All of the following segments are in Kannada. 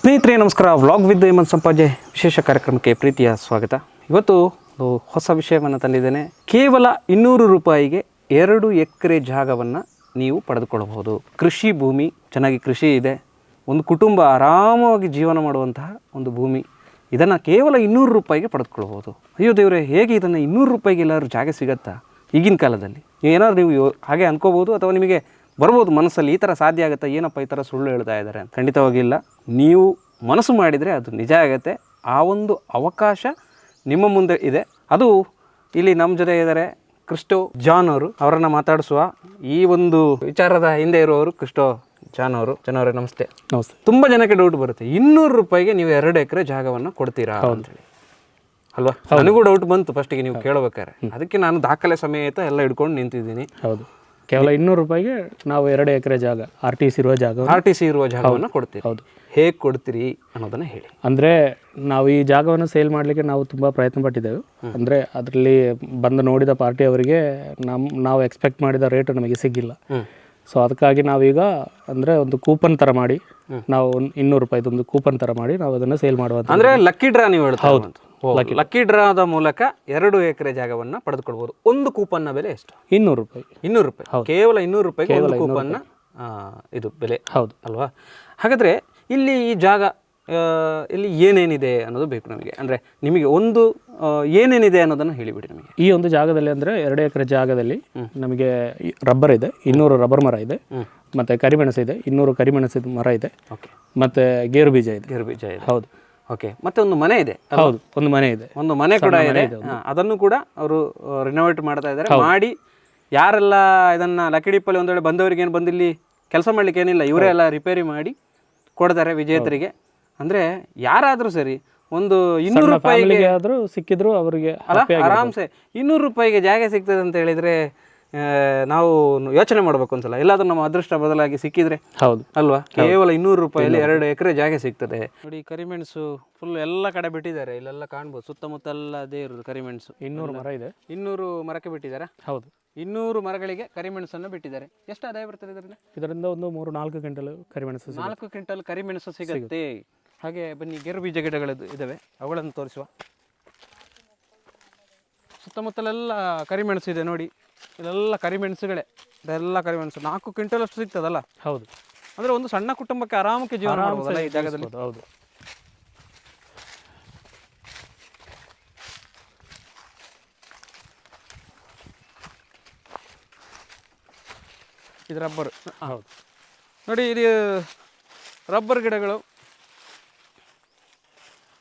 ಸ್ನೇಹಿತರೆ ನಮಸ್ಕಾರ. ವ್ಲಾಗ್ ವಿತ್ ಹೇಮಂತ್ ಸಂಪಾಜೆ ವಿಶೇಷ ಕಾರ್ಯಕ್ರಮಕ್ಕೆ ಪ್ರೀತಿಯ ಸ್ವಾಗತ. ಇವತ್ತು ಹೊಸ ವಿಷಯವನ್ನು ತಂದಿದ್ದೇನೆ. ಕೇವಲ 200 ರೂಪಾಯಿಗೆ 2 ಎಕರೆ ಜಾಗವನ್ನು ನೀವು ಪಡೆದುಕೊಳ್ಳಬಹುದು. ಕೃಷಿ ಭೂಮಿ, ಚೆನ್ನಾಗಿ ಕೃಷಿ ಇದೆ, ಒಂದು ಕುಟುಂಬ ಆರಾಮವಾಗಿ ಜೀವನ ಮಾಡುವಂತಹ ಒಂದು ಭೂಮಿ. ಇದನ್ನು ಕೇವಲ 200 ರೂಪಾಯಿಗೆ ಪಡೆದುಕೊಳ್ಬೋದು. ಅಯ್ಯೋ ದೇವರೇ, ಹೇಗೆ ಇದನ್ನು 200 ರೂಪಾಯಿಗೆ ಎಲ್ಲರೂ ಜಾಗ ಸಿಗುತ್ತಾ ಈಗಿನ ಕಾಲದಲ್ಲಿ? ಏನಾದ್ರು ನೀವು ಹಾಗೆ ಅನ್ಕೋಬೋದು, ಅಥವಾ ನಿಮಗೆ ಬರ್ಬೋದು ಮನಸ್ಸಲ್ಲಿ, ಈ ಥರ ಸಾಧ್ಯ ಆಗುತ್ತಾ, ಏನಪ್ಪ ಈ ಥರ ಸುಳ್ಳು ಹೇಳ್ತಾ ಇದ್ದಾರೆ ಅಂತ. ಖಂಡಿತವಾಗಿಲ್ಲ. ನೀವು ಮನಸ್ಸು ಮಾಡಿದರೆ ಅದು ನಿಜ ಆಗುತ್ತೆ. ಆ ಒಂದು ಅವಕಾಶ ನಿಮ್ಮ ಮುಂದೆ ಇದೆ. ಅದು ಇಲ್ಲಿ ನಮ್ಮ ಜೊತೆ ಇದ್ದಾರೆ ಕ್ರಿಸ್ಟೋ ಜಾನ್ ಅವರು. ಅವರನ್ನು ಮಾತಾಡಿಸುವ. ಈ ಒಂದು ವಿಚಾರದ ಹಿಂದೆ ಇರುವವರು ಕ್ರಿಸ್ಟೋ ಜಾನ್ ಅವರು. ಅವರೇ ನಮಸ್ತೆ. ನಮಸ್ತೆ. ತುಂಬ ಜನಕ್ಕೆ ಡೌಟ್ ಬರುತ್ತೆ, 200 ರೂಪಾಯಿಗೆ ನೀವು 2 ಎಕರೆ ಜಾಗವನ್ನು ಕೊಡ್ತೀರಾ ಅಂತೇಳಿ ಅಲ್ವಾ? ನನಗೂ ಡೌಟ್ ಬಂತು ಫಸ್ಟಿಗೆ ನೀವು ಕೇಳಬೇಕಾದ್ರೆ. ಅದಕ್ಕೆ ನಾನು ದಾಖಲೆ ಸಮೇತ ಎಲ್ಲ ಹಿಡ್ಕೊಂಡು ನಿಂತಿದ್ದೀನಿ. ಹೌದು, ಕೇವಲ 200 ರೂಪಾಯಿಗೆ ನಾವು 2 ಎಕರೆ ಜಾಗ RTC ಇರುವ ಜಾಗವನ್ನು ಕೊಡ್ತೀವಿ. ಹೌದು. ಹೇಗೆ ಕೊಡ್ತೀರಿ ಅನ್ನೋದನ್ನು ಹೇಳಿ. ಅಂದರೆ ನಾವು ಈ ಜಾಗವನ್ನು ಸೇಲ್ ಮಾಡಲಿಕ್ಕೆ ನಾವು ತುಂಬ ಪ್ರಯತ್ನ ಪಟ್ಟಿದ್ದೆವು. ಅಂದರೆ ಅದರಲ್ಲಿ ಬಂದು ನೋಡಿದ ಪಾರ್ಟಿ ಅವರಿಗೆ ನಾವು ಎಕ್ಸ್ಪೆಕ್ಟ್ ಮಾಡಿದ ರೇಟ್ ನಮಗೆ ಸಿಗ್ಗಿಲ್ಲ. ಸೊ ಅದಕ್ಕಾಗಿ ನಾವೀಗ ಅಂದರೆ ಒಂದು ಕೂಪನ್ ಥರ ಮಾಡಿ ನಾವು 200 ರೂಪಾಯಿದೊಂದು ಕೂಪನ್ ಥರ ಮಾಡಿ ನಾವು ಅದನ್ನು ಸೇಲ್ ಮಾಡುವಂಥ. ಅಂದರೆ ಲಕ್ಕಿ ಡ್ರಾ ನೀವು ಹೇಳ್ತಾ? ಹೌದು, ಲಕ್ಕಿ ಡ್ರಾದ ಮೂಲಕ 2 ಎಕರೆ ಜಾಗವನ್ನು ಪಡೆದುಕೊಳ್ಬೋದು. ಒಂದು ಕೂಪನ್ನ ಬೆಲೆ ಎಷ್ಟು? 200 ರೂಪಾಯಿ. 200 ರೂಪಾಯಿ, ಕೇವಲ 200 ರೂಪಾಯಿಗೆ ಒಂದು ಕೂಪನ್ನ ಇದು ಬೆಲೆ. ಹೌದು ಅಲ್ವಾ? ಹಾಗಾದರೆ ಇಲ್ಲಿ ಈ ಜಾಗ ಇಲ್ಲಿ ಏನೇನಿದೆ ಅನ್ನೋದು ಬೇಕು ನಮಗೆ. ಅಂದರೆ ನಿಮಗೆ ಒಂದು ಏನೇನಿದೆ ಅನ್ನೋದನ್ನು ಹೇಳಿಬಿಡಿ ನಮಗೆ. ಈ ಒಂದು ಜಾಗದಲ್ಲಿ ಅಂದರೆ 2 ಎಕರೆ ಜಾಗದಲ್ಲಿ ನಮಗೆ ರಬ್ಬರ್ ಇದೆ, 200 ರಬ್ಬರ್ ಮರ ಇದೆ, ಮತ್ತು ಕರಿಮೆಣಸು ಇದೆ, 200 ಕರಿಮೆಣಸಿದ ಮರ ಇದೆ, ಮತ್ತು ಗೇರು ಬೀಜ ಇದೆ. ಹೌದು. ಓಕೆ. ಮತ್ತೆ ಒಂದು ಮನೆ ಇದೆ. ಹೌದು, ಒಂದು ಮನೆ ಇದೆ. ಒಂದು ಮನೆ ಕೂಡ ಇದೆ. ಅದನ್ನು ಕೂಡ ಅವರು ರಿನೋವೇಟ್ ಮಾಡ್ತಾ ಇದ್ದಾರೆ. ಮಾಡಿ ಯಾರೆಲ್ಲ ಇದನ್ನ ಲಕ್ಕಿಡಿಪ್ಪಲ್ಲಿ ಒಂದು ವೇಳೆ ಬಂದವರಿಗೆ ಏನು ಬಂದಿಲ್ಲಿ ಕೆಲಸ ಮಾಡ್ಲಿಕ್ಕೆ ಏನಿಲ್ಲ, ಇವರೇ ಎಲ್ಲ ರಿಪೇರಿ ಮಾಡಿ ಕೊಡ್ತಾರೆ ವಿಜೇತರಿಗೆ. ಅಂದ್ರೆ ಯಾರಾದ್ರೂ ಸರಿ ಒಂದು 200 ರೂಪಾಯಿಗೆ ಆದ್ರೂ ಸಿಕ್ಕಿದ್ರು ಅವರಿಗೆ ಆರಾಮ್ಸೆ 200 ರೂಪಾಯಿಗೆ ಜಾಗ ಸಿಗ್ತದೆ ಅಂತ ಹೇಳಿದ್ರೆ ನಾವು ಯೋಚನೆ ಮಾಡ್ಬೇಕು ಒಂದ್ಸಲ. ಎಲ್ಲಾದ್ರೂ ನಮ್ಮ ಅದೃಷ್ಟ ಬದಲಾಗಿ ಸಿಕ್ಕಿದ್ರೆ. ಹೌದು ಅಲ್ವಾ? ಕೇವಲ 200 ರೂಪಾಯಲ್ಲಿ 2 ಎಕರೆ ಜಾಗ ಸಿಗ್ತದೆ. ನೋಡಿ, ಕರಿಮೆಣಸು ಫುಲ್ ಎಲ್ಲ ಕಡೆ ಬಿಟ್ಟಿದ್ದಾರೆ. ಇಲ್ಲೆಲ್ಲ ಕಾಣ್ಬೋದು, ಸುತ್ತಮುತ್ತ ಎಲ್ಲ ಅದೇ ಇರೋದು ಕರಿಮೆಣಸು. 200 ಮರ ಇದೆ. 200 ಮರಕ್ಕೆ ಬಿಟ್ಟಿದ್ದಾರೆ. ಹೌದು, 200 ಮರಗಳಿಗೆ ಕರಿಮೆಣಸನ್ನು ಬಿಟ್ಟಿದ್ದಾರೆ. ಎಷ್ಟು ಆದಾಯ ಬರ್ತದೆ ಇದರಿಂದ? ಒಂದು 3-4 ಕ್ವಿಂಟಲ್ ಕರಿಮೆಣಸು. 4 ಕ್ವಿಂಟಲ್ ಕರಿಮೆಣಸು ಸಿಗುತ್ತೆ. ಹಾಗೆ ಬನ್ನಿ, ಗೇರು ಬೀಜ ಗಿಡಗಳು ಇದಾವೆ, ಅವುಗಳನ್ನು ತೋರಿಸುವ. ಸುತ್ತಮುತ್ತಲೆಲ್ಲ ಕರಿಮೆಣಸು ಇದೆ ನೋಡಿ. ಇದೆಲ್ಲ ಕರಿಮೆಣಸುಗಳೇ, ಇದೆಲ್ಲ ಕರಿಮೆಣಸು. 4 ಕ್ವಿಂಟಲ್ ಅಷ್ಟು ಸಿಗ್ತದಲ್ಲ? ಹೌದು. ಅಂದ್ರೆ ಒಂದು ಸಣ್ಣ ಕುಟುಂಬಕ್ಕೆ ಆರಾಮಕ್ಕೆ ಜೀವನ ಮಾಡಬಹುದಲ್ಲ ಈ ಜಾಗದಲ್ಲಿ? ಹೌದು. ಇದು ರಬ್ಬರ್. ಹೌದು ನೋಡಿ, ಇದು ರಬ್ಬರ್ ಗಿಡಗಳು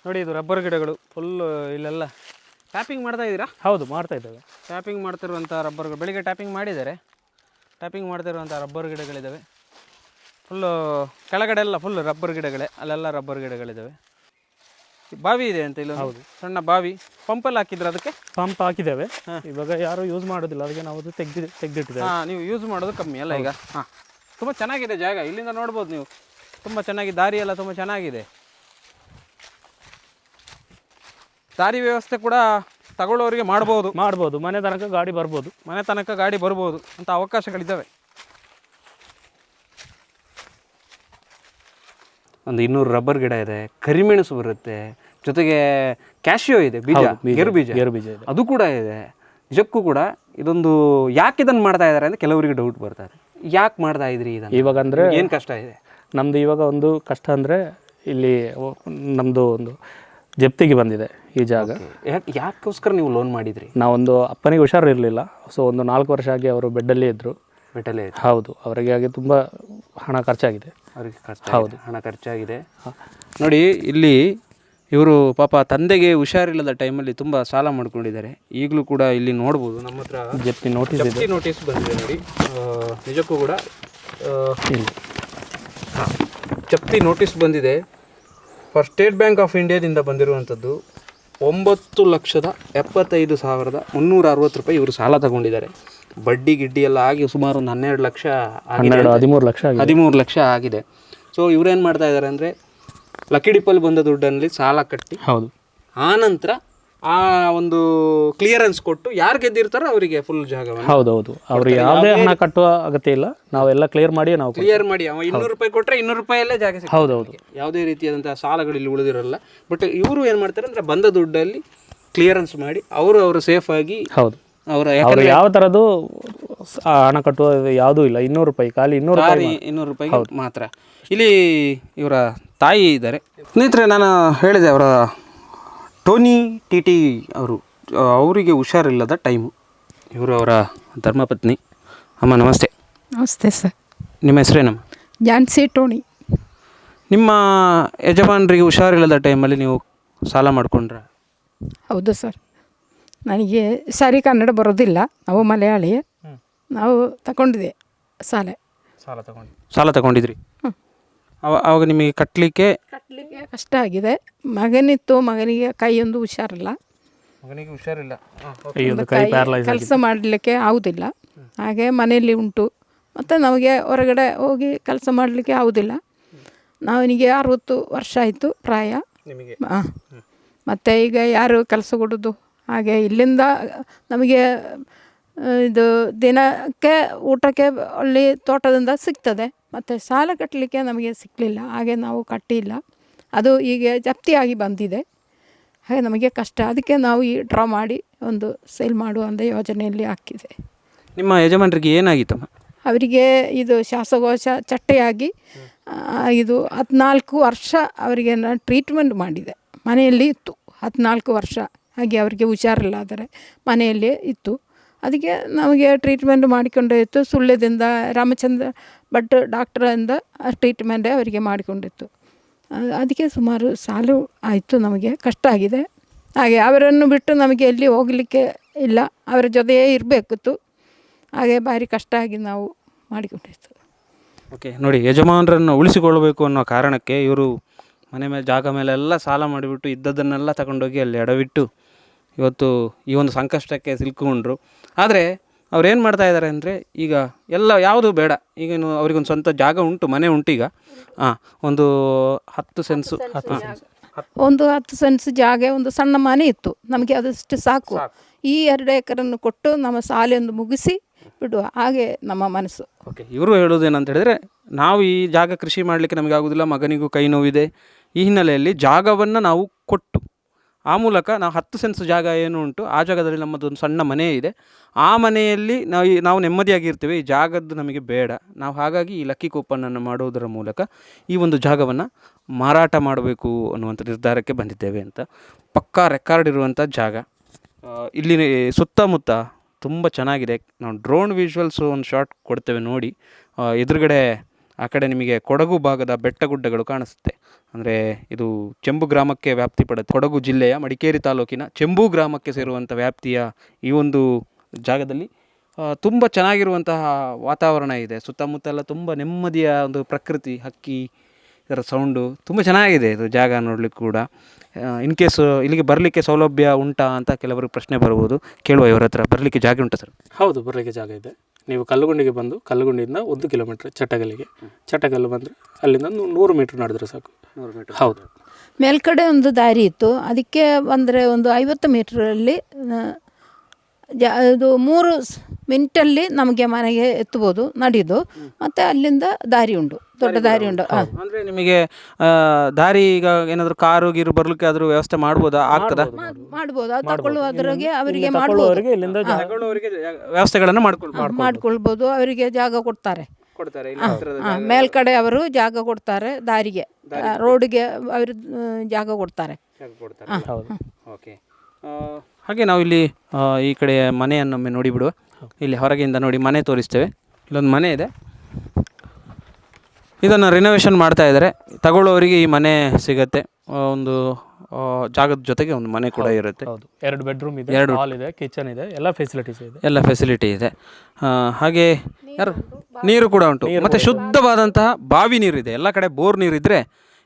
ನೋಡಿ. ಇದು ರಬ್ಬರ್ ಗಿಡಗಳು ಫುಲ್. ಇಲ್ಲೆಲ್ಲ ಟ್ಯಾಪಿಂಗ್ ಮಾಡ್ತಾ ಇದ್ದೀರಾ? ಹೌದು, ಮಾಡ್ತಾ ಇದ್ದೇವೆ. ಟ್ಯಾಪಿಂಗ್ ಮಾಡ್ತಿರುವಂಥ ರಬ್ಬರ್ಗಳು, ಬೆಳಿಗ್ಗೆ ಟ್ಯಾಪಿಂಗ್ ಮಾಡಿದ್ದಾರೆ. ಟ್ಯಾಪಿಂಗ್ ಮಾಡ್ತಿರುವಂಥ ರಬ್ಬರ್ ಗಿಡಗಳಿದ್ದಾವೆ. ಫುಲ್ಲು ಕೆಳಗಡೆ ಎಲ್ಲ ಫುಲ್ ರಬ್ಬರ್ ಗಿಡಗಳೇ, ಅಲ್ಲೆಲ್ಲ ರಬ್ಬರ್ ಗಿಡಗಳಿದ್ದಾವೆ. ಬಾವಿ ಇದೆ ಅಂತ ಇಲ್ಲ? ಹೌದು, ಸಣ್ಣ ಬಾವಿ. ಪಂಪಲ್ಲಿ ಹಾಕಿದ್ರೆ? ಅದಕ್ಕೆ ಪಂಪ್ ಹಾಕಿದ್ದೇವೆ. ಇವಾಗ ಯಾರು ಯೂಸ್ ಮಾಡೋದಿಲ್ಲ, ಅದಕ್ಕೆ ನಾವು ತೆಗೆದಿಟ್ಟಿದ್ದೇವೆ. ನೀವು ಯೂಸ್ ಮಾಡೋದು ಕಮ್ಮಿ ಅಲ್ಲ ಈಗ? ಹಾಂ, ತುಂಬ ಚೆನ್ನಾಗಿದೆ ಜಾಗ. ಇಲ್ಲಿಂದ ನೋಡ್ಬೋದು ನೀವು, ತುಂಬ ಚೆನ್ನಾಗಿ ದಾರಿ ಎಲ್ಲ ತುಂಬ ಚೆನ್ನಾಗಿದೆ. ದಾರಿ ವ್ಯವಸ್ಥೆ ಕೂಡ ತಗೊಳ್ಳೋರಿಗೆ ಮಾಡ್ಬೋದು. ಮನೆ ತನಕ ಗಾಡಿ ಬರ್ಬೋದು ಅಂತ ಅವಕಾಶಗಳಿದ್ದಾವೆ. ಒಂದು 200 ರಬ್ಬರ್ ಗಿಡ ಇದೆ, ಕರಿಮೆಣಸು ಬರುತ್ತೆ, ಜೊತೆಗೆ ಕ್ಯಾಶಿಯೋ ಇದೆ, ಗೇರು ಬೀಜ ಇದೆ, ಅದು ಕೂಡ ಇದೆ. ನಿಜಕ್ಕೂ ಕೂಡ ಇದೊಂದು ಯಾಕೆ ಇದನ್ನು ಮಾಡ್ತಾ ಇದ್ದಾರೆ ಅಂತ ಕೆಲವರಿಗೆ ಡೌಟ್ ಬರ್ತಾರೆ. ಯಾಕೆ ಮಾಡ್ತಾ ಇದ್ರಿ ಇದನ್ನು ಇವಾಗ? ಅಂದರೆ ಏನು ಕಷ್ಟ ಇದೆ ನಮ್ಮದು ಇವಾಗ? ಒಂದು ಕಷ್ಟ ಅಂದರೆ ಇಲ್ಲಿ ನಮ್ಮದು ಒಂದು ಜಪ್ತಿಗೆ ಬಂದಿದೆ ಈ ಜಾಗ. ಯಾಕೋಸ್ಕರ ನೀವು ಲೋನ್ ಮಾಡಿದ್ರಿ? ನಾವೊಂದು ಅಪ್ಪನಿಗೆ ಹುಷಾರಿರಲಿಲ್ಲ. ಸೊ ಒಂದು 4 ವರ್ಷ ಆಗಿ ಅವರು ಬೆಡ್ಡಲ್ಲೇ ಇದ್ದರು. ಹೌದು, ಅವರಿಗೆ ತುಂಬ ಹಣ ಖರ್ಚಾಗಿದೆ. ಹೌದು, ಹಣ ಖರ್ಚಾಗಿದೆ. ನೋಡಿ, ಇಲ್ಲಿ ಇವರು ಪಾಪ ತಂದೆಗೆ ಹುಷಾರಿಲ್ಲದ ಟೈಮಲ್ಲಿ ತುಂಬ ಸಾಲ ಮಾಡ್ಕೊಂಡಿದ್ದಾರೆ. ಈಗಲೂ ಕೂಡ ಇಲ್ಲಿ ನೋಡ್ಬೋದು, ನಮ್ಮ ಹತ್ರ ಜಪ್ತಿ ನೋಟಿಸ್ ಬಂದಿದೆ ನೋಡಿ. ನಿಜಕ್ಕೂ ಕೂಡ ಜಪ್ತಿ ನೋಟಿಸ್ ಬಂದಿದೆ. ಸ್ಟೇಟ್ ಬ್ಯಾಂಕ್ ಆಫ್ ಇಂಡಿಯಾದಿಂದ ಬಂದಿರುವಂಥದ್ದು. 9,75,360 ರೂಪಾಯಿ ಇವರು ಸಾಲ ತಗೊಂಡಿದ್ದಾರೆ. ಬಡ್ಡಿ ಗಿಡ್ಡಿ ಎಲ್ಲ ಆಗಿ ಸುಮಾರು ಒಂದು 12 ಲಕ್ಷ, 13 ಲಕ್ಷ ಆಗಿದೆ. ಸೊ ಇವರೇನು ಮಾಡ್ತಾ ಇದ್ದಾರೆ ಅಂದರೆ ಲಕ್ಕಿಡಿಪ್ಪಲ್ಲಿ ಬಂದ ದುಡ್ಡಲ್ಲಿ ಸಾಲ ಕಟ್ಟಿ, ಹೌದು, ಆನಂತರ ಆ ಒಂದು ಕ್ಲಿಯರೆನ್ಸ್ ಕೊಟ್ಟು ಯಾರು ಗೆದ್ದಿರ್ತಾರೋ ಅವರಿಗೆ ಫುಲ್ ಜಾಗವನ್ನು ಹೌದೌದು, ಅವರು ಯಾವುದೇ ಹಣ ಕಟ್ಟುವ ಅಗತ್ಯ ಇಲ್ಲ, ನಾವೆಲ್ಲ ಕ್ಲಿಯರ್ ಮಾಡಿ ನಾವು ಕ್ಲಿಯರ್ ಮಾಡಿ ಅವ 200 ರೂಪಾಯಿ ಕೊಟ್ಟರೆ 200 ರೂಪಾಯಲ್ಲೇ ಜಾಗ ಸಿಗ್ತದೆ. ಹೌದೌದು, ಯಾವುದೇ ರೀತಿಯಾದಂತಹ ಸಾಲಗಳು ಇಲ್ಲಿ ಉಳಿದಿರಲ್ಲ. ಬಟ್ ಇವರು ಏನು ಮಾಡ್ತಾರೆ ಅಂದರೆ ಬಂದ ದುಡ್ಡಲ್ಲಿ ಕ್ಲಿಯರೆನ್ಸ್ ಮಾಡಿ ಅವರು ಸೇಫ್ ಆಗಿ ಹೌದು, ಅವರ ಅವರು ಯಾವ ಥರದ್ದು ಹಣ ಕಟ್ಟುವ ಯಾವುದೂ ಇಲ್ಲ. 200 ರೂಪಾಯಿ, ಖಾಲಿ 200 ರೂಪಾಯಿ 200 ರೂಪಾಯಿಗೆ ಮಾತ್ರ. ಇಲ್ಲಿ ಇವರ ತಾಯಿ ಇದ್ದಾರೆ. ಸ್ನೇಹಿತರೆ, ನಾನು ಹೇಳಿದೆ ಅವರ ಟೋನಿ ಟಿ ಅವರು, ಅವರಿಗೆ ಹುಷಾರಿಲ್ಲದ ಟೈಮು. ಇವರು ಅವರ ಧರ್ಮಪತ್ನಿ. ಅಮ್ಮ ನಮಸ್ತೆ. ನಮಸ್ತೆ ಸರ್. ನಿಮ್ಮ ಹೆಸರೇನಮ್ಮ? ಜಾನ್ಸಿ ಟೋನಿ. ನಿಮ್ಮ ಯಜಮಾನರಿಗೆ ಹುಷಾರಿಲ್ಲದ ಟೈಮಲ್ಲಿ ನೀವು ಸಾಲ ಮಾಡಿಕೊಂಡ್ರ? ಹೌದು ಸರ್, ನನಗೆ ಸರಿ ಕನ್ನಡ ಬರೋದಿಲ್ಲ, ನಾವು ಮಲಯಾಳಿ. ನಾವು ತಗೊಂಡಿದೆ ಸಾಲ ತಗೊಂಡಿದ್ರಿ. ಆವಾಗ ನಿಮಗೆ ಕಟ್ಟಲಿಕ್ಕೆ ಕಷ್ಟ ಆಗಿದೆ. ಮಗನಿತ್ತು, ಮಗನಿಗೆ ಕೈಯೊಂದು ಹುಷಾರಿಲ್ಲ, ಮಗನಿಗೆ ಹುಷಾರಿಲ್ಲ, ಕೆಲಸ ಮಾಡಲಿಕ್ಕೆ ಆಗುವುದಿಲ್ಲ. ಹಾಗೆ ಮನೆಯಲ್ಲಿ ಉಂಟು, ಮತ್ತು ನಮಗೆ ಹೊರಗಡೆ ಹೋಗಿ ಕೆಲಸ ಮಾಡಲಿಕ್ಕೆ ಆಗುವುದಿಲ್ಲ. ನಾವನಿಗೆ 60 ವರ್ಷ ಆಯಿತು ಪ್ರಾಯ. ಹಾಂ, ಮತ್ತು ಈಗ ಯಾರು ಕೆಲಸ ಕೊಡೋದು? ಹಾಗೆ ಇಲ್ಲಿಂದ ನಮಗೆ ಇದು ದಿನಕ್ಕೆ ಊಟಕ್ಕೆ ಅಲ್ಲಿ ತೋಟದಿಂದ ಸಿಗ್ತದೆ, ಮತ್ತು ಸಾಲ ಕಟ್ಟಲಿಕ್ಕೆ ನಮಗೆ ಸಿಕ್ಕಲಿಲ್ಲ. ಹಾಗೆ ನಾವು ಕಟ್ಟಿಲ್ಲ, ಅದು ಈಗ ಜಪ್ತಿಯಾಗಿ ಬಂದಿದೆ. ಹಾಗೆ ನಮಗೆ ಕಷ್ಟ. ಅದಕ್ಕೆ ನಾವು ಈ ಡ್ರಾ ಮಾಡಿ ಒಂದು ಸೇಲ್ ಮಾಡುವ ಒಂದು ಯೋಜನೆಯಲ್ಲಿ ಹಾಕಿದೆ. ನಿಮ್ಮ ಯಜಮಾನರಿಗೆ ಏನಾಗಿತ್ತಮ್ಮ? ಅವರಿಗೆ ಇದು ಶ್ವಾಸಕೋಶ ಚಟ್ಟೆಯಾಗಿ ಇದು 14 ವರ್ಷ ಅವರಿಗೆ ನಾನು ಟ್ರೀಟ್ಮೆಂಟ್ ಮಾಡಿದೆ. ಮನೆಯಲ್ಲಿ ಇತ್ತು 14 ವರ್ಷ. ಹಾಗೆ ಅವರಿಗೆ ಹುಷಾರಿಲ್ಲ, ಆದರೆ ಮನೆಯಲ್ಲೇ ಇತ್ತು. ಅದಕ್ಕೆ ನಮಗೆ ಟ್ರೀಟ್ಮೆಂಟ್ ಮಾಡಿಕೊಂಡೇ ಇತ್ತು. ಸುಳ್ಯದಿಂದ ರಾಮಚಂದ್ರ ಭಟ್ ಡಾಕ್ಟ್ರಿಂದ ಟ್ರೀಟ್ಮೆಂಟೇ ಅವರಿಗೆ ಮಾಡಿಕೊಂಡಿತ್ತು. ಅದಕ್ಕೆ ಸುಮಾರು ಸಾಲು ಆಯಿತು, ನಮಗೆ ಕಷ್ಟ ಆಗಿದೆ. ಹಾಗೆ ಅವರನ್ನು ಬಿಟ್ಟು ನಮಗೆ ಎಲ್ಲಿ ಹೋಗಲಿಕ್ಕೆ ಇಲ್ಲ, ಅವರ ಜೊತೆಯೇ ಇರಬೇಕಿತ್ತು. ಹಾಗೆ ಭಾರಿ ಕಷ್ಟ ಆಗಿ ನಾವು ಮಾಡಿಕೊಂಡಿತ್ತು. ಓಕೆ, ನೋಡಿ, ಯಜಮಾನರನ್ನು ಉಳಿಸಿಕೊಳ್ಳಬೇಕು ಅನ್ನೋ ಕಾರಣಕ್ಕೆ ಇವರು ಮನೆ ಮೇಲೆ ಜಾಗ ಮೇಲೆಲ್ಲ ಸಾಲ ಮಾಡಿಬಿಟ್ಟು ಇದ್ದದನ್ನೆಲ್ಲ ತಗೊಂಡೋಗಿ ಅಲ್ಲಿ ಎಡವಿಟ್ಟು ಇವತ್ತು ಈ ಒಂದು ಸಂಕಷ್ಟಕ್ಕೆ ಸಿಲುಕೊಂಡ್ರು. ಆದರೆ ಅವ್ರೇನು ಮಾಡ್ತಾ ಇದ್ದಾರೆ ಅಂದರೆ, ಈಗ ಎಲ್ಲ ಯಾವುದು ಬೇಡ, ಈಗೇನು ಅವ್ರಿಗೊಂದು ಸ್ವಂತ ಜಾಗ ಉಂಟು, ಮನೆ ಉಂಟು. ಈಗ ಒಂದು 10 ಸೆನ್ಸು, ಒಂದು 10 ಸೆನ್ಸ್ ಜಾಗ, ಒಂದು ಸಣ್ಣ ಮನೆ ಇತ್ತು ನಮಗೆ, ಅದಷ್ಟು ಸಾಕು. ಈ 2 ಎಕರನ್ನು ಕೊಟ್ಟು ನಮ್ಮ ಸಾಲೆಯನ್ನು ಮುಗಿಸಿ ಬಿಡುವ ಹಾಗೆ ನಮ್ಮ ಮನಸ್ಸು. ಓಕೆ, ಇವರು ಹೇಳೋದೇನಂತ ಹೇಳಿದರೆ, ನಾವು ಈ ಜಾಗ ಕೃಷಿ ಮಾಡಲಿಕ್ಕೆ ನಮಗೆ ಆಗೋದಿಲ್ಲ, ಮಗನಿಗೂ ಕೈ ನೋವಿದೆ. ಈ ಹಿನ್ನೆಲೆಯಲ್ಲಿ ಜಾಗವನ್ನು ನಾವು ಕೊಟ್ಟು ಆ ಮೂಲಕ ನಾವು 10 ಸೆನ್ಸ್ ಜಾಗ ಏನು ಉಂಟು, ಆ ಜಾಗದಲ್ಲಿ ನಮ್ಮದೊಂದು ಸಣ್ಣ ಮನೆ ಇದೆ. ಆ ಮನೆಯಲ್ಲಿ ನಾವು ನೆಮ್ಮದಿಯಾಗಿರ್ತೀವಿ. ಈ ಜಾಗದ್ದು ನಮಗೆ ಬೇಡ. ನಾವು ಹಾಗಾಗಿ ಈ ಲಕ್ಕಿ ಕೂಪನನ್ನು ಮಾಡುವುದರ ಮೂಲಕ ಈ ಒಂದು ಜಾಗವನ್ನು ಮಾರಾಟ ಮಾಡಬೇಕು ಅನ್ನುವಂಥ ನಿರ್ಧಾರಕ್ಕೆ ಬಂದಿದ್ದೇವೆ ಅಂತ. ಪಕ್ಕಾ ರೆಕಾರ್ಡ್ ಇರುವಂಥ ಜಾಗ. ಇಲ್ಲಿ ಸುತ್ತಮುತ್ತ ತುಂಬ ಚೆನ್ನಾಗಿದೆ. ನಾವು ಡ್ರೋನ್ ವಿಜುವಲ್ಸು ಒಂದು ಶಾರ್ಟ್ ಕೊಡ್ತೇವೆ ನೋಡಿ. ಎದುರುಗಡೆ ಆ ಕಡೆ ನಿಮಗೆ ಕೊಡಗು ಭಾಗದ ಬೆಟ್ಟಗುಡ್ಡಗಳು ಕಾಣಿಸುತ್ತೆ. ಅಂದರೆ ಇದು ಚೆಂಬು ಗ್ರಾಮಕ್ಕೆ ವ್ಯಾಪ್ತಿ ಪಡುತ್ತೆ. ಕೊಡಗು ಜಿಲ್ಲೆಯ ಮಡಿಕೇರಿ ತಾಲೂಕಿನ ಚೆಂಬು ಗ್ರಾಮಕ್ಕೆ ಸೇರುವಂಥ ವ್ಯಾಪ್ತಿಯ ಈ ಒಂದು ಜಾಗದಲ್ಲಿ ತುಂಬ ಚೆನ್ನಾಗಿರುವಂತಹ ವಾತಾವರಣ ಇದೆ. ಸುತ್ತಮುತ್ತ ಎಲ್ಲ ತುಂಬ ನೆಮ್ಮದಿಯ ಒಂದು ಪ್ರಕೃತಿ, ಹಕ್ಕಿ, ಇದರ ಸೌಂಡು ತುಂಬ ಚೆನ್ನಾಗಿದೆ. ಇದು ಜಾಗ ನೋಡಲಿಕ್ಕೆ ಕೂಡ. ಇನ್ ಕೇಸ್ ಇಲ್ಲಿಗೆ ಬರಲಿಕ್ಕೆ ಸೌಲಭ್ಯ ಉಂಟಾ ಅಂತ ಕೆಲವರಿಗೆ ಪ್ರಶ್ನೆ ಬರ್ಬೋದು. ಕೇಳುವ ಇವರ ಹತ್ರ, ಬರಲಿಕ್ಕೆ ಜಾಗ ಉಂಟಾ ಸರ್? ಹೌದು, ಬರಲಿಕ್ಕೆ ಜಾಗ ಇದೆ. ನೀವು ಕಲ್ಲುಗುಂಡಿಗೆ ಬಂದು ಕಲ್ಲುಗುಂಡಿಯಿಂದ 1 ಕಿಲೋಮೀಟ್ರ್ ಚಟ್ಟಗಲ್ಲು ಬಂದರೆ ಅಲ್ಲಿಂದ 100 ಮೀಟ್ರ್ ನಡೆದ್ರೆ ಸಾಕು. 100 ಮೀಟ್ರ್. ಹೌದು. ಮೇಲ್ಗಡೆ ಒಂದು ದಾರಿ ಇತ್ತು, ಅದಕ್ಕೆ ಬಂದರೆ ಒಂದು 50 ಮೀಟ್ರಲ್ಲಿ ಇದು 3 ಮಿನಿಟಲ್ಲಿ ನಮಗೆ ಮನೆಗೆ ಎತ್ತಬೋದು ನಡೆದು. ಮತ್ತು ಅಲ್ಲಿಂದ ದಾರಿ ಉಂಟು, ದೊಡ್ಡ ದಾರಿ ಉಂಟು. ಅಂದರೆ ನಿಮಗೆ ದಾರಿ ಈಗ ಏನಾದರೂ ಕಾರು ಗೀರು ಬರಲಿಕ್ಕೆ ಆದರೂ ವ್ಯವಸ್ಥೆ ಮಾಡ್ಬೋದಾ? ಆಗ್ತದಾ? ಮಾಡ್ಬೋದು. ಅದು ತಗೊಳ್ಳುವುದ್ರಾಗೆ ಅವರಿಗೆ ಮಾಡ್ಬೋದು, ವ್ಯವಸ್ಥೆಗಳನ್ನು ಮಾಡ್ಕೊಳ್ಬೋದು. ಅವರಿಗೆ ಜಾಗ ಕೊಡ್ತಾರೆ. ಮೇಲ್ಗಡೆ ಅವರು ಜಾಗ ಕೊಡ್ತಾರೆ, ದಾರಿಗೆ ರೋಡಿಗೆ ಅವರು ಜಾಗ ಕೊಡ್ತಾರೆ. ಓಕೆ, ಹಾಗೆ ನಾವು ಇಲ್ಲಿ ಈ ಕಡೆ ಮನೆಯನ್ನೊಮ್ಮೆ ನೋಡಿಬಿಡುವ. ಇಲ್ಲಿ ಹೊರಗಿಂದ ನೋಡಿ ಮನೆ ತೋರಿಸ್ತೇವೆ. ಇಲ್ಲೊಂದು ಮನೆ ಇದೆ, ಇದನ್ನು ರಿನೋವೇಷನ್ ಮಾಡ್ತಾ ಇದ್ದಾರೆ. ತಗೊಳ್ಳೋರಿಗೆ ಈ ಮನೆ ಸಿಗುತ್ತೆ. ಒಂದು ಜಾಗದ ಜೊತೆಗೆ ಒಂದು ಮನೆ ಕೂಡ ಇರುತ್ತೆ. ಹೌದು, 2 ಬೆಡ್ರೂಮ್ ಇದೆ, ಹಾಲ್ ಇದೆ, ಕಿಚನ್ ಇದೆ, ಎಲ್ಲ ಫೆಸಿಲಿಟಿ ಇದೆ. ಹಾಗೆ ನೀರು ಕೂಡ ಉಂಟು, ಮತ್ತು ಶುದ್ಧವಾದಂತಹ ಬಾವಿ ನೀರಿದೆ. ಎಲ್ಲ ಕಡೆ ಬೋರ್ ನೀರಿದ್ದರೆ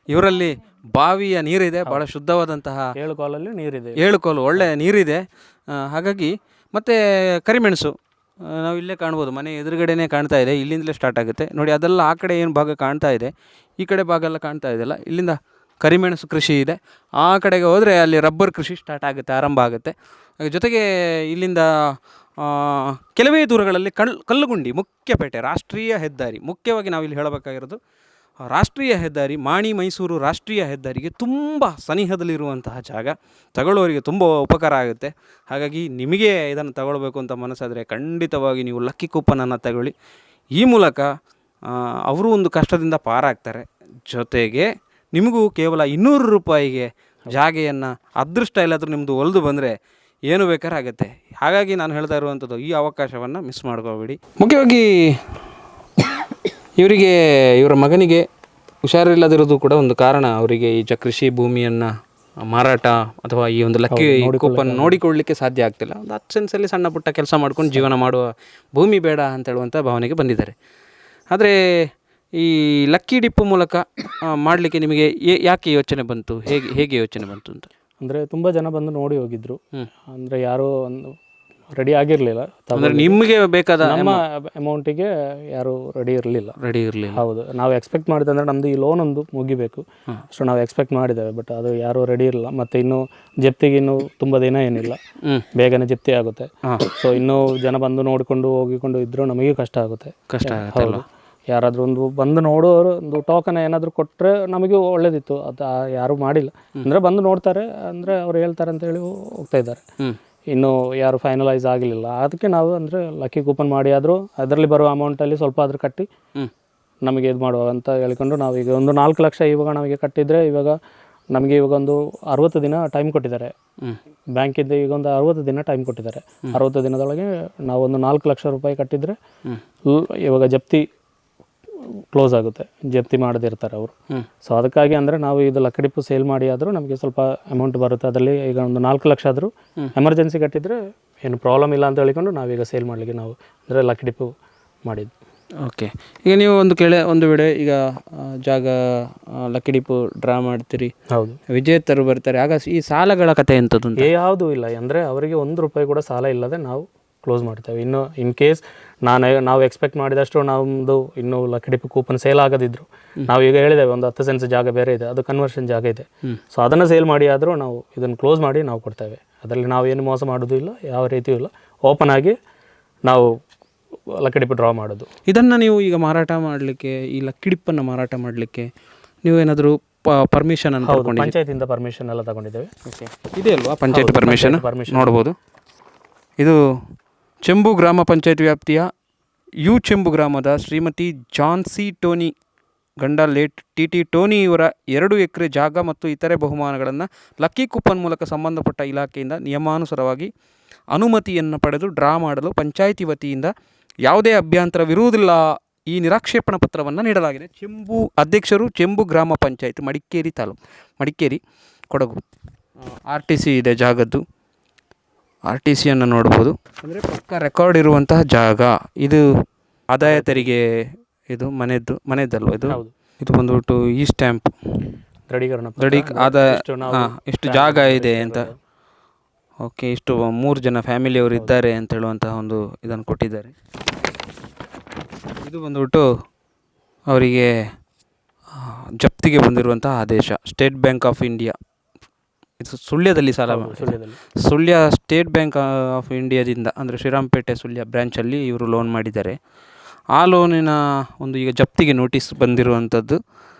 ಇವರಲ್ಲಿ ಬಾವಿಯ ನೀರಿದೆ, ಭಾಳ ಶುದ್ಧವಾದಂತಹ 7 ಕಾಲಲ್ಲಿ ನೀರಿದೆ, 7 ಕಾಲು ಒಳ್ಳೆಯ ನೀರಿದೆ. ಹಾಗಾಗಿ ಮತ್ತು ಕರಿಮೆಣಸು ನಾವು ಇಲ್ಲೇ ಕಾಣ್ಬೋದು, ಮನೆ ಎದುರುಗಡೆನೇ ಕಾಣ್ತಾ ಇದೆ. ಇಲ್ಲಿಂದಲೇ ಸ್ಟಾರ್ಟ್ ಆಗುತ್ತೆ ನೋಡಿ. ಅದೆಲ್ಲ ಆ ಕಡೆ ಏನು ಭಾಗ ಕಾಣ್ತಾ ಇದೆ, ಈ ಕಡೆ ಭಾಗ ಎಲ್ಲ ಕಾಣ್ತಾ ಇದೆಯಲ್ಲ, ಇಲ್ಲಿಂದ ಕರಿಮೆಣಸು ಕೃಷಿ ಇದೆ. ಆ ಕಡೆಗೆ ಹೋದರೆ ಅಲ್ಲಿ ರಬ್ಬರ್ ಕೃಷಿ ಸ್ಟಾರ್ಟ್ ಆಗುತ್ತೆ, ಆರಂಭ ಆಗುತ್ತೆ. ಜೊತೆಗೆ ಇಲ್ಲಿಂದ ಕೆಲವೇ ದೂರಗಳಲ್ಲಿ ಕಲ್ಲುಗುಂಡಿ ಮುಖ್ಯಪೇಟೆ, ರಾಷ್ಟ್ರೀಯ ಹೆದ್ದಾರಿ, ಮುಖ್ಯವಾಗಿ ನಾವಿಲ್ಲಿ ಹೇಳಬೇಕಾಗಿರೋದು ರಾಷ್ಟ್ರೀಯ ಹೆದ್ದಾರಿ, ಮಾಣಿ ಮೈಸೂರು ರಾಷ್ಟ್ರೀಯ ಹೆದ್ದಾರಿಗೆ ತುಂಬ ಸನಿಹದಲ್ಲಿರುವಂತಹ ಜಾಗ. ತಗೊಳ್ಳೋರಿಗೆ ತುಂಬ ಉಪಕಾರ ಆಗುತ್ತೆ. ಹಾಗಾಗಿ ನಿಮಗೆ ಇದನ್ನು ತಗೊಳ್ಬೇಕು ಅಂತ ಮನಸ್ಸಾದರೆ ಖಂಡಿತವಾಗಿ ನೀವು ಲಕ್ಕಿ ಕೂಪನನ್ನು ತಗೊಳ್ಳಿ. ಈ ಮೂಲಕ ಅವರು ಒಂದು ಕಷ್ಟದಿಂದ ಪಾರಾಗ್ತಾರೆ. ಜೊತೆಗೆ ನಿಮಗೂ ಕೇವಲ 200 ರೂಪಾಯಿಗೆ ಜಾಗೆಯನ್ನು ಅದೃಷ್ಟ ಎಲ್ಲಾದರೂ ನಿಮ್ಮದು ಒಲಿದು ಬಂದರೆ ಏನು ಬೇಕಾದ್ರೆ ಆಗುತ್ತೆ. ಹಾಗಾಗಿ ನಾನು ಹೇಳ್ತಾ ಇರುವಂಥದ್ದು ಈ ಅವಕಾಶವನ್ನು ಮಿಸ್ ಮಾಡ್ಕೋಬೇಡಿ. ಮುಖ್ಯವಾಗಿ ಇವರ ಮಗನಿಗೆ ಹುಷಾರಿಲ್ಲದಿರೋದು ಕೂಡ ಒಂದು ಕಾರಣ. ಅವರಿಗೆ ಈ ಕೃಷಿ ಭೂಮಿಯನ್ನು ಮಾರಾಟ ಅಥವಾ ಈ ಒಂದು ಲಕ್ಕಿ ಕೂಪನ್ ನೋಡಿಕೊಳ್ಳಲಿಕ್ಕೆ ಸಾಧ್ಯ ಆಗ್ತಿಲ್ಲ. ಒಂದು 10 ಸೆನ್ಸಲ್ಲಿ ಸಣ್ಣ ಪುಟ್ಟ ಕೆಲಸ ಮಾಡ್ಕೊಂಡು ಜೀವನ ಮಾಡುವ ಭೂಮಿ ಬೇಡ ಅಂತ ಹೇಳುವಂಥ ಭಾವನೆಗೆ ಬಂದಿದ್ದಾರೆ. ಆದರೆ ಈ ಲಕ್ಕಿ ಡಿಪ್ಪು ಮೂಲಕ ಮಾಡಲಿಕ್ಕೆ ನಿಮಗೆ ಯಾಕೆ ಯೋಚನೆ ಬಂತು, ಹೇಗೆ ಯೋಚನೆ ಬಂತು ಅಂತ? ಅಂದರೆ ತುಂಬ ಜನ ಬಂದು ನೋಡಿ ಹೋಗಿದ್ರು. ಅಂದರೆ ಯಾರೂ ಒಂದು ರೆಡಿ ಆಗಿರಲಿಲ್ಲ. ಅಂದರೆ ನಿಮಗೆ ಬೇಕಾದ ನಮ್ಮ ಅಮೌಂಟಿಗೆ ಯಾರು ರೆಡಿ ಇರಲಿಲ್ಲ. ಹೌದು, ನಾವು ಎಕ್ಸ್ಪೆಕ್ಟ್ ಮಾಡಿದಂದರೆ ನಮ್ಮದು ಈ ಲೋನ್ ಒಂದು ಮುಗಿಬೇಕು ಅಷ್ಟು ನಾವು ಎಕ್ಸ್ಪೆಕ್ಟ್ ಮಾಡಿದ್ದೇವೆ. ಬಟ್ ಅದು ಯಾರೂ ರೆಡಿ ಇರಲಿಲ್ಲ. ಮತ್ತು ಇನ್ನು ಜಪ್ತಿಗೆ ಇನ್ನೂ ತುಂಬ ದಿನ ಏನಿಲ್ಲ, ಬೇಗನೆ ಜಪ್ತಿ ಆಗುತ್ತೆ. ಸೊ ಇನ್ನೂ ಜನ ಬಂದು ನೋಡಿಕೊಂಡು ಹೋಗಿಕೊಂಡು ಇದ್ದರೂ ನಮಗೆ ಕಷ್ಟ ಆಗುತ್ತೆ. ಹೌದು, ಯಾರಾದರೂ ಒಂದು ಬಂದು ನೋಡೋರು ಒಂದು ಟೋಕನ್ ಏನಾದರೂ ಕೊಟ್ಟರೆ ನಮಗೆ ಒಳ್ಳೇದಿತ್ತು. ಅದು ಯಾರೂ ಮಾಡಿಲ್ಲ. ಅಂದರೆ ಬಂದು ನೋಡ್ತಾರೆ, ಅಂದರೆ ಅವ್ರು ಹೇಳ್ತಾರೆ ಅಂತ ಹೇಳಿ ಹೋಗ್ತಾ ಇದ್ದಾರೆ. ಇನ್ನೂ ಯಾರು ಫೈನಲೈಸ್ ಆಗಲಿಲ್ಲ. ಅದಕ್ಕೆ ನಾವು ಅಂದರೆ ಲಕ್ಕಿ ಕೂಪನ್ ಮಾಡಿ ಆದರೂ ಅದರಲ್ಲಿ ಬರುವ ಅಮೌಂಟಲ್ಲಿ ಸ್ವಲ್ಪ ಆದರೂ ಕಟ್ಟಿ ನಮಗೆ ಇದು ಮಾಡುವ ಅಂತ ಹೇಳಿಕೊಂಡು ನಾವು ಈಗ ಒಂದು 4 ಲಕ್ಷ ಇವಾಗ ನಮಗೆ ಕಟ್ಟಿದರೆ ನಮಗೆ ಇವಾಗ ಒಂದು 60 ದಿನ ಟೈಮ್ ಕೊಟ್ಟಿದ್ದಾರೆ ಬ್ಯಾಂಕಿಂದ. ಈಗ ಒಂದು 60 ದಿನ ಟೈಮ್ ಕೊಟ್ಟಿದ್ದಾರೆ. 60 ದಿನದೊಳಗೆ ನಾವು ಒಂದು 4 ಲಕ್ಷ ರೂಪಾಯಿ ಕಟ್ಟಿದರೆ ಇವಾಗ ಜಪ್ತಿ ಕ್ಲೋಸ್ ಆಗುತ್ತೆ, ಜಪ್ತಿ ಮಾಡದಿರ್ತಾರೆ ಅವರು. ಸೊ ಅದಕ್ಕಾಗಿ ಅಂದರೆ ನಾವು ಇದು ಲಕ್ಕಿ ಡಿಪ್ಪು ಸೇಲ್ ಮಾಡಿ ಆದರೂ ನಮಗೆ ಸ್ವಲ್ಪ ಅಮೌಂಟ್ ಬರುತ್ತೆ. ಅದರಲ್ಲಿ ಈಗ ಒಂದು 4 ಲಕ್ಷ ಆದರೂ ಎಮರ್ಜೆನ್ಸಿ ಕಟ್ಟಿದರೆ ಏನು ಪ್ರಾಬ್ಲಮ್ ಇಲ್ಲ ಅಂತ ಹೇಳಿಕೊಂಡು ನಾವೀಗ ಸೇಲ್ ಮಾಡಲಿಕ್ಕೆ ನಾವು ಅಂದರೆ ಲಕ್ಕಿ ಡಿಪ್ಪು ಮಾಡಿದ್ದು. ಓಕೆ, ಈಗ ನೀವು ಒಂದು ವೇಳೆ ಈಗ ಜಾಗ ಲಕ್ಕಿ ಡಿಪ್ಪು ಡ್ರಾ ಮಾಡ್ತೀರಿ, ಹೌದು, ವಿಜೇತರು ಬರ್ತಾರೆ, ಆಗ ಈ ಸಾಲಗಳ ಕಥೆ ಎಂಥದ್ದು? ಯಾವುದೂ ಇಲ್ಲ. ಅಂದರೆ ಅವರಿಗೆ 1 ರೂಪಾಯಿ ಕೂಡ ಸಾಲ ಇಲ್ಲದೆ ನಾವು ಕ್ಲೋಸ್ ಮಾಡ್ತೇವೆ. ಇನ್ನು ಇನ್ ಕೇಸ್ ನಾವು ಎಕ್ಸ್ಪೆಕ್ಟ್ ಮಾಡಿದಷ್ಟು ನಮ್ಮದು ಇನ್ನೂ ಲಕ್ಕಿ ಡಿಪ್ಪು ಕೂಪನ್ ಸೇಲ್ ಆಗದಿದ್ರು, ನಾವು ಈಗ ಹೇಳಿದ್ದೇವೆ ಒಂದು 10 ಸೆನ್ಸ್ ಜಾಗ ಬೇರೆ ಇದೆ, ಅದು ಕನ್ವರ್ಷನ್ ಜಾಗ ಇದೆ. ಸೊ ಅದನ್ನು ಸೇಲ್ ಮಾಡಿ ಆದರೂ ನಾವು ಇದನ್ನು ಕ್ಲೋಸ್ ಮಾಡಿ ನಾವು ಕೊಡ್ತೇವೆ. ಅದರಲ್ಲಿ ನಾವು ಏನು ಮೋಸ ಮಾಡೋದು ಇಲ್ಲ, ಯಾವ ರೀತಿಯೂ ಇಲ್ಲ. ಓಪನ್ ಆಗಿ ನಾವು ಲಕ್ಕಿ ಡಿಪ್ಪು ಡ್ರಾ ಮಾಡೋದು. ಇದನ್ನು ನೀವು ಈಗ ಮಾರಾಟ ಮಾಡಲಿಕ್ಕೆ, ಈ ಲಕ್ಕಿ ಡಿಪ್ಪನ್ನು ಮಾರಾಟ ಮಾಡಲಿಕ್ಕೆ ನೀವು ಏನಾದರೂ ಪರ್ಮಿಷನ್ ಅನ್ನು ಪಂಚಾಯತಿಂದ ಪರ್ಮಿಷನ್ ಎಲ್ಲ ತಗೊಂಡಿದ್ದೇವೆ. ಓಕೆ, ಇದೆ ಅಲ್ವಾ ಪಂಚಾಯತ್ ಪರ್ಮಿಷನ್? ನೋಡ್ಬೋದು. ಇದು ಚೆಂಬು ಗ್ರಾಮ ಪಂಚಾಯತ್ ವ್ಯಾಪ್ತಿಯ ಚೆಂಬು ಗ್ರಾಮದ ಶ್ರೀಮತಿ ಜಾನ್ಸಿ ಟೋನಿ ಗಂಡ ಲೇಟ್ ಟಿ ಟೋನಿ ಇವರ 2 ಎಕರೆ ಜಾಗ ಮತ್ತು ಇತರೆ ಬಹುಮಾನಗಳನ್ನು ಲಕ್ಕಿ ಕೂಪನ್ ಮೂಲಕ ಸಂಬಂಧಪಟ್ಟ ಇಲಾಖೆಯಿಂದ ನಿಯಮಾನುಸಾರವಾಗಿ ಅನುಮತಿಯನ್ನು ಪಡೆದು ಡ್ರಾ ಮಾಡಲು ಪಂಚಾಯಿತಿ ವತಿಯಿಂದ ಯಾವುದೇ ಅಭ್ಯಂತರವಿರುವುದಿಲ್ಲ. ಈ ನಿರಾಕ್ಷೇಪಣಾ ಪತ್ರವನ್ನು ನೀಡಲಾಗಿದೆ. ಅಧ್ಯಕ್ಷರು ಚೆಂಬು ಗ್ರಾಮ ಪಂಚಾಯತ್, ಮಡಿಕೇರಿ ತಾಲೂಕು, ಮಡಿಕೇರಿ, ಕೊಡಗು. RTC ಇದೆ ಜಾಗದ್ದು. RTCಯನ್ನು ನೋಡ್ಬೋದು. ಅಂದರೆ ಪಕ್ಕ ರೆಕಾರ್ಡ್ ಇರುವಂತಹ ಜಾಗ ಇದು. ಆದಾಯ ತೆರಿಗೆ ಇದು ಮನೆಯದ್ದಲ್ವ ಇದು? ಇದು ಬಂದುಬಿಟ್ಟು ಈ ಸ್ಟ್ಯಾಂಪ್ ಇಷ್ಟು ಜಾಗ ಇದೆ ಅಂತ. ಓಕೆ, ಇಷ್ಟು 3 ಜನ ಫ್ಯಾಮಿಲಿಯವರು ಇದ್ದಾರೆ ಅಂತ ಹೇಳುವಂತಹ ಒಂದು ಇದನ್ನು ಕೊಟ್ಟಿದ್ದಾರೆ. ಇದು ಬಂದುಬಿಟ್ಟು ಅವರಿಗೆ ಜಪ್ತಿಗೆ ಬಂದಿರುವಂತಹ ಆದೇಶ. ಸ್ಟೇಟ್ ಬ್ಯಾಂಕ್ ಆಫ್ ಇಂಡಿಯಾ, ಇದು ಸುಳ್ಯದಲ್ಲಿ ಸುಳ್ಯ ಸ್ಟೇಟ್ ಬ್ಯಾಂಕ್ ಆಫ್ ಇಂಡಿಯಾದಿಂದ, ಅಂದರೆ ಶ್ರೀರಾಮಪೇಟೆ ಸುಳ್ಯ ಬ್ರ್ಯಾಂಚಲ್ಲಿ ಇವರು ಲೋನ್ ಮಾಡಿದ್ದಾರೆ. ಆ ಲೋನಿನ ಒಂದು ಈಗ ಜಪ್ತಿಗೆ ನೋಟಿಸ್ ಬಂದಿರುವಂಥದ್ದು.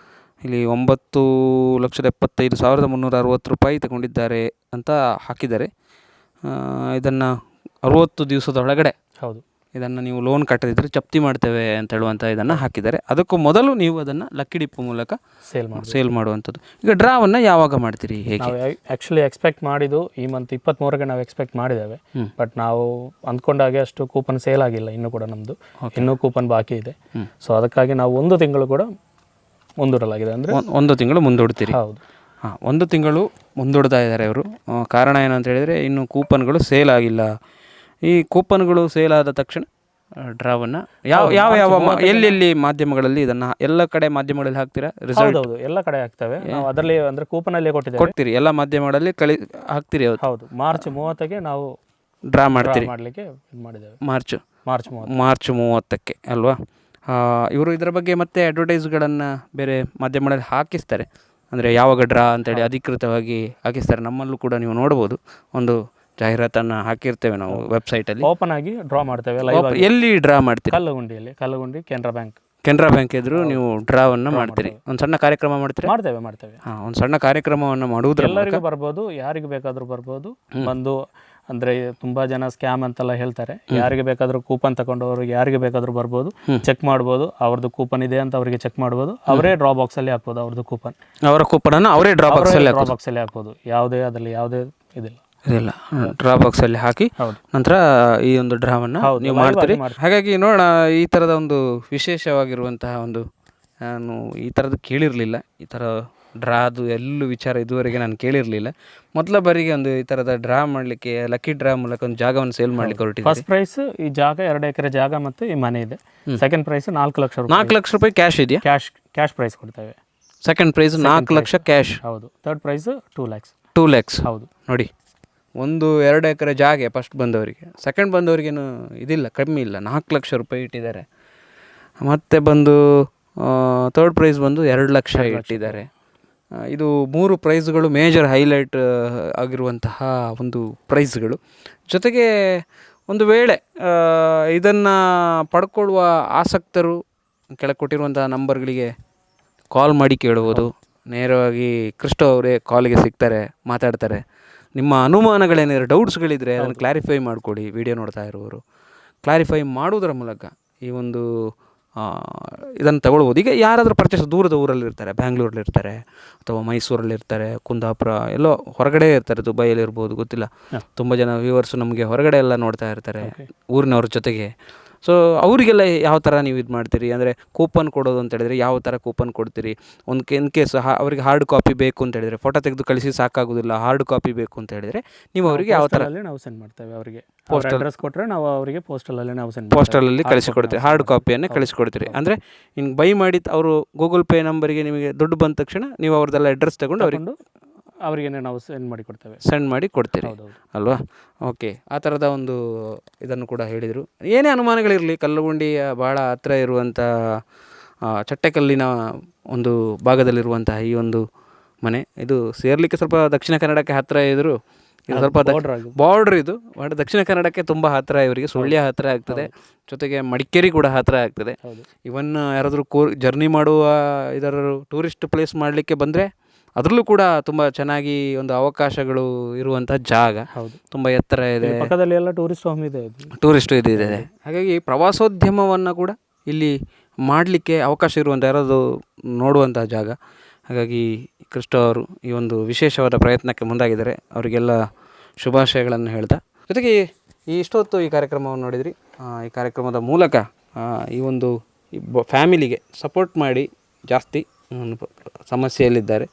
ಇಲ್ಲಿ 9,75,360 ರೂಪಾಯಿ ತಗೊಂಡಿದ್ದಾರೆ ಅಂತ ಹಾಕಿದ್ದಾರೆ. ಇದನ್ನು 60 ದಿವಸದೊಳಗಡೆ ಇದನ್ನು ನೀವು ಲೋನ್ ಕಟ್ಟದಿದ್ದರೆ ಜಪ್ತಿ ಮಾಡ್ತೇವೆ ಅಂತ ಹೇಳುವಂಥ ಇದನ್ನು ಹಾಕಿದ್ದಾರೆ. ಅದಕ್ಕೂ ಮೊದಲು ನೀವು ಅದನ್ನು ಲಕ್ಕಿ ಡಿಪ್ಪು ಮೂಲಕ ಸೇಲ್ ಮಾಡುವಂಥದ್ದು. ಈಗ ಡ್ರಾವನ್ನು ಯಾವಾಗ ಮಾಡ್ತೀರಿ, ಹೇಗೆ? ನಾವು ಆ್ಯಕ್ಚುಲಿ ಎಕ್ಸ್ಪೆಕ್ಟ್ ಮಾಡಿದ್ದು ಈ ಮಂತ್ 23ಗೆ ನಾವು ಎಕ್ಸ್ಪೆಕ್ಟ್ ಮಾಡಿದ್ದೇವೆ. ಬಟ್ ನಾವು ಅಂದ್ಕೊಂಡಾಗೆ ಅಷ್ಟು ಕೂಪನ್ ಸೇಲ್ ಆಗಿಲ್ಲ ಇನ್ನೂ ಕೂಡ. ನಮ್ಮದು ಇನ್ನೂ ಕೂಪನ್ ಬಾಕಿ ಇದೆ. ಸೊ ಅದಕ್ಕಾಗಿ ನಾವು 1 ತಿಂಗಳು ಕೂಡ ಮುಂದೂಡಲಾಗಿದೆ. ಅಂದರೆ 1 ತಿಂಗಳು ಮುಂದೂಡ್ತೀರಿ? ಹೌದು. 1 ತಿಂಗಳು ಮುಂದೂಡ್ತಾ ಇದ್ದಾರೆ ಅವರು. ಕಾರಣ ಏನಂತ ಹೇಳಿದರೆ ಇನ್ನೂ ಕೂಪನ್ಗಳು ಸೇಲ್ ಆಗಿಲ್ಲ. ಈ ಕೂಪನ್ಗಳು ಸೇಲ್ ಆದ ತಕ್ಷಣ ಡ್ರಾವನ್ನು ಯಾವ ಎಲ್ಲೆಲ್ಲಿ ಮಾಧ್ಯಮಗಳಲ್ಲಿ ಇದನ್ನು ಎಲ್ಲ ಕಡೆ ಮಾಧ್ಯಮಗಳಲ್ಲಿ ಹಾಕ್ತೀರಾ? ರಿಸಲ್ಟ್ ಎಲ್ಲ ಕಡೆ ಹಾಕ್ತೇವೆ ನಾವು. ಅದರಲ್ಲಿ ಅಂದರೆ ಕೂಪನಲ್ಲಿ ಕೊಡ್ತೀರಿ ಎಲ್ಲ ಮಾಧ್ಯಮಗಳಲ್ಲಿ ಹಾಕ್ತೀರಿ? ಹೌದು. ಮಾರ್ಚ್ 30ಕ್ಕೆ ನಾವು ಡ್ರಾ ಮಾಡಲಿಕ್ಕೆ ಮಾಡಿದ್ದೇವೆ. ಮಾರ್ಚ್ 30ಕ್ಕೆ ಅಲ್ವಾ? ಇವರು ಇದರ ಬಗ್ಗೆ ಮತ್ತೆ ಅಡ್ವರ್ಟೈಸ್ಗಳನ್ನು ಬೇರೆ ಮಾಧ್ಯಮಗಳಲ್ಲಿ ಹಾಕಿಸ್ತಾರೆ. ಅಂದರೆ ಯಾವಾಗ ಡ್ರಾ ಅಂತೇಳಿ ಅಧಿಕೃತವಾಗಿ ಹಾಕಿಸ್ತಾರೆ. ನಮ್ಮಲ್ಲೂ ಕೂಡ ನೀವು ನೋಡ್ಬೋದು, ಒಂದು ಜಾಹೀರಾತನ್ನು ಹಾಕಿರ್ತೇವೆ ನಾವು ವೆಬ್ಸೈಟಲ್ಲಿ. ಓಪನ್ ಆಗಿ ಡ್ರಾ ಮಾಡ್ತೇವೆ ಲೈವ್ ಆಗಿ. ಎಲ್ಲಿ ಡ್ರಾ ಮಾಡ್ತೀರಿ? ಕಲ್ಲಗುಂಡಿ ಕೆನರಾ ಬ್ಯಾಂಕ್ ಎದುರು ನೀವು ಡ್ರಾವನ್ನು ಮಾಡ್ತೀರಿ. ಒಂದು ಸಣ್ಣ ಕಾರ್ಯಕ್ರಮ ಮಾಡ್ತೀರಿ? ಮಾಡ್ತೇವೆ. ಹಾಂ, ಒಂದು ಸಣ್ಣ ಕಾರ್ಯಕ್ರಮವನ್ನು ಮಾಡುವುದ್ರ ಎಲ್ಲರಿಗೂ ಬರ್ಬೋದು, ಯಾರಿಗೆ ಬೇಕಾದರೂ ಬರ್ಬೋದು ಬಂದು. ಅಂದರೆ ತುಂಬ ಜನ ಸ್ಕ್ಯಾಮ್ ಅಂತೆಲ್ಲ ಹೇಳ್ತಾರೆ. ಯಾರಿಗೆ ಬೇಕಾದರೂ ಕೂಪನ್ ತಗೊಂಡವರು ಯಾರಿಗೆ ಬೇಕಾದರೂ ಬರ್ಬೋದು, ಚೆಕ್ ಮಾಡ್ಬೋದು. ಅವ್ರದ್ದು ಕೂಪನ್ ಇದೆ ಅಂತ ಅವರಿಗೆ ಚೆಕ್ ಮಾಡ್ಬೋದು. ಅವರೇ ಡ್ರಾ ಬಾಕ್ಸಲ್ಲಿ ಹಾಕ್ಬೋದು ಅವ್ರದ್ದು ಕೂಪನ್. ಅವರ ಕೂಪನನ್ನು ಅವರೇ ಡ್ರಾ ಬಾಕ್ಸಲ್ಲಿ ಹಾಕ್ಬೋದು. ಯಾವುದೇ ಅದರಲ್ಲಿ ಯಾವುದೇ ಇದಿಲ್ಲ. ಡ್ರಾ ಬಾಕ್ಸಲ್ಲಿ ಹಾಕಿ ನಂತರ ಈ ಒಂದು ಡ್ರಾವನ್ನು ನೀವು ಮಾಡ್ತೀರಿ. ಹಾಗಾಗಿ ನೋಡೋಣ, ಈ ಥರದ ಒಂದು ವಿಶೇಷವಾಗಿರುವಂತಹ ಒಂದು, ನಾನು ಈ ಥರದ್ದು ಕೇಳಿರಲಿಲ್ಲ. ಈ ಥರ ಡ್ರಾದು ಎಲ್ಲೂ ವಿಚಾರ ಇದುವರೆಗೆ ನಾನು ಕೇಳಿರಲಿಲ್ಲ. ಮೊದಲ ಬಾರಿಗೆ ಒಂದು ಈ ಥರದ ಡ್ರಾ ಮಾಡಲಿಕ್ಕೆ, ಲಕ್ಕಿ ಡ್ರಾ ಮೂಲಕ ಒಂದು ಜಾಗವನ್ನು ಸೇಲ್ ಮಾಡಲಿಕ್ಕೆ ಹೊರಟಿದೆ. ಫಸ್ಟ್ ಪ್ರೈಸ್ ಈ ಜಾಗ 2 ಎಕರೆ ಜಾಗ ಮತ್ತು ಈ ಮನೆ ಇದೆ. ಸೆಕೆಂಡ್ ಪ್ರೈಸ್ 4 ಲಕ್ಷ ರೂಪಾಯಿ. 4 ಲಕ್ಷ ರೂಪಾಯಿ ಕ್ಯಾಶ್ ಇದೆಯಾ? ಕ್ಯಾಶ್ ಪ್ರೈಸ್ ಕೊಡ್ತೇವೆ. Second prize 4 lakh cash. ಹೌದು. Third prize 2 lakhs. 2 ಲ್ಯಾಕ್ಸ್. ಹೌದು. ನೋಡಿ, 2 ಎಕರೆ ಜಾಗ ಫಸ್ಟ್ ಬಂದವರಿಗೆ, ಸೆಕೆಂಡ್ ಬಂದವರಿಗೇನು ಇದಿಲ್ಲ, ಕಮ್ಮಿ ಇಲ್ಲ, 4 ಲಕ್ಷ ರೂಪಾಯಿ ಇಟ್ಟಿದ್ದಾರೆ. ಮತ್ತು ಬಂದು ಥರ್ಡ್ ಪ್ರೈಸ್ ಬಂದು 2 ಲಕ್ಷ ಇಟ್ಟಿದ್ದಾರೆ. ಇದು 3 ಪ್ರೈಸ್ಗಳು ಮೇಜರ್ ಹೈಲೈಟ್ ಆಗಿರುವಂತಹ ಒಂದು ಪ್ರೈಸ್ಗಳು. ಜೊತೆಗೆ ಒಂದು ವೇಳೆ ಇದನ್ನು ಪಡ್ಕೊಳ್ಳುವ ಆಸಕ್ತರು ಕೆಳಗೆ ಕೊಟ್ಟಿರುವಂತಹ ನಂಬರ್ಗಳಿಗೆ ಕಾಲ್ ಮಾಡಿ ಕೇಳ್ಬೋದು. ನೇರವಾಗಿ ಕ್ರಿಸ್ಟೋ ಅವರೇ ಕಾಲಿಗೆ ಸಿಗ್ತಾರೆ, ಮಾತಾಡ್ತಾರೆ. ನಿಮ್ಮ ಅನುಮಾನಗಳೇನಿದ್ರೆ, ಡೌಟ್ಸ್ಗಳಿದ್ದರೆ ಅದನ್ನು ಕ್ಲಾರಿಫೈ ಮಾಡಿಕೊಡಿ. ವಿಡಿಯೋ ನೋಡ್ತಾ ಇರುವವರು ಕ್ಲಾರಿಫೈ ಮಾಡುವುದರ ಮೂಲಕ ಈ ಒಂದು ಇದನ್ನು ತಗೊಳ್ಬೋದು. ಈಗ ಯಾರಾದರೂ ಪರ್ಚೇಸ್ ದೂರದ ಊರಲ್ಲಿರ್ತಾರೆ, ಬ್ಯಾಂಗ್ಳೂರಲ್ಲಿರ್ತಾರೆ ಅಥವಾ ಮೈಸೂರಲ್ಲಿರ್ತಾರೆ, ಕುಂದಾಪುರ ಎಲ್ಲೋ ಹೊರಗಡೆ ಇರ್ತಾರೆ, ದುಬೈಯಲ್ಲಿರ್ಬೋದು, ಗೊತ್ತಿಲ್ಲ. ತುಂಬ ಜನ ವ್ಯೂವರ್ಸು ನಮಗೆ ಹೊರಗಡೆ ಎಲ್ಲ ನೋಡ್ತಾ ಇರ್ತಾರೆ ಊರಿನವ್ರ ಜೊತೆಗೆ. ಸೊ ಅವರಿಗೆಲ್ಲ ಯಾವ ಥರ ನೀವು ಇದು ಮಾಡ್ತೀರಿ, ಅಂದರೆ ಕೂಪನ್ ಕೊಡೋದು ಅಂತ ಹೇಳಿದರೆ ಯಾವ ಥರ ಕೂಪನ್ ಕೊಡ್ತೀರಿ? ಇನ್ ಕೇಸ್ ಅವರಿಗೆ ಹಾರ್ಡ್ ಕಾಪಿ ಬೇಕು ಅಂತ ಹೇಳಿದರೆ, ಫೋಟೋ ತೆಗೆದು ಕಳಿಸಿ ಸಾಕಾಗೋದಿಲ್ಲ, ಹಾರ್ಡ್ ಕಾಪಿ ಬೇಕು ಅಂತ ಹೇಳಿದರೆ ನೀವು ಅವರಿಗೆ ಯಾವ ಥರ ನಾವು ಸೆಂಡ್ ಮಾಡ್ತೇವೆ. ಅವರಿಗೆ ಅಡ್ರೆಸ್ ಕೊಟ್ಟರೆ ನಾವು ಅವರಿಗೆ ಪೋಸ್ಟಲಲ್ಲಿ ನಾವು ಪೋಸ್ಟಲಲ್ಲಿ ಕಳಿಸಿಕೊಡ್ತೀವಿ, ಹಾರ್ಡ್ ಕಾಪಿಯನ್ನು ಕಳಿಸಿಕೊಡ್ತೀರಿ. ಅಂದರೆ ಇನ್ನು ಬೈ ಮಾಡಿ ಅವರು ಗೂಗಲ್ ಪೇ ನಂಬರಿಗೆ ನಿಮಗೆ ದುಡ್ಡು ಬಂದ ತಕ್ಷಣ ನೀವು ಅವ್ರದ್ದೆಲ್ಲ ಅಡ್ರೆಸ್ ತಗೊಂಡು ಅವರಿಗೆ ನಾವು ಸೆಂಡ್ ಮಾಡಿ ಕೊಡ್ತೀರಿ ಅಲ್ವಾ? ಓಕೆ, ಆ ಥರದ ಒಂದು ಇದನ್ನು ಕೂಡ ಹೇಳಿದರು. ಏನೇ ಅನುಮಾನಗಳಿರಲಿ, ಕಲ್ಲಗುಂಡಿಯ ಭಾಳ ಹತ್ತಿರ ಇರುವಂಥ ಚಟ್ಟೆಕಲ್ಲಿನ ಒಂದು ಭಾಗದಲ್ಲಿರುವಂತಹ ಈ ಒಂದು ಮನೆ, ಇದು ಸೇರಲಿಕ್ಕೆ ಸ್ವಲ್ಪ ದಕ್ಷಿಣ ಕನ್ನಡಕ್ಕೆ ಹತ್ತಿರ ಇದ್ದರು. ಇದು ಸ್ವಲ್ಪ ಬಾರ್ಡ್ರ್, ಇದು ದಕ್ಷಿಣ ಕನ್ನಡಕ್ಕೆ ತುಂಬ ಹತ್ತಿರ, ಇವರಿಗೆ ಸುಳ್ಯ ಹತ್ತಿರ ಆಗ್ತದೆ, ಜೊತೆಗೆ ಮಡಿಕೇರಿ ಕೂಡ ಹತ್ತಿರ ಆಗ್ತದೆ. ಇವನ್ ಯಾರಾದರೂ ಜರ್ನಿ ಮಾಡುವ ಇದರ ಟೂರಿಸ್ಟ್ ಪ್ಲೇಸ್ ಮಾಡಲಿಕ್ಕೆ ಬಂದರೆ ಅದರಲ್ಲೂ ಕೂಡ ತುಂಬ ಚೆನ್ನಾಗಿ ಒಂದು ಅವಕಾಶಗಳು ಇರುವಂಥ ಜಾಗ. ತುಂಬ ಎತ್ತರ ಇದೆ, ಪಕ್ಕದಲ್ಲಿ ಎಲ್ಲ ಟೂರಿಸ್ಟ್ ಇದೆ. ಹಾಗಾಗಿ ಪ್ರವಾಸೋದ್ಯಮವನ್ನು ಕೂಡ ಇಲ್ಲಿ ಮಾಡಲಿಕ್ಕೆ ಅವಕಾಶ ಇರುವಂಥ, ಯಾರಾದರೂ ನೋಡುವಂಥ ಜಾಗ. ಹಾಗಾಗಿ ಕ್ರಿಸ್ಟೋ ಅವರು ಈ ಒಂದು ವಿಶೇಷವಾದ ಪ್ರಯತ್ನಕ್ಕೆ ಮುಂದಾಗಿದ್ದಾರೆ. ಅವರಿಗೆಲ್ಲ ಶುಭಾಶಯಗಳನ್ನು ಹೇಳ್ತಾ, ಜೊತೆಗೆ ಇಷ್ಟೊತ್ತು ಈ ಕಾರ್ಯಕ್ರಮವನ್ನು ನೋಡಿದ್ರಿ. ಈ ಕಾರ್ಯಕ್ರಮದ ಮೂಲಕ ಈ ಒಂದು ಫ್ಯಾಮಿಲಿಗೆ ಸಪೋರ್ಟ್ ಮಾಡಿ, ಜಾಸ್ತಿ ಸಮಸ್ಯೆಯಲ್ಲಿದ್ದಾರೆ,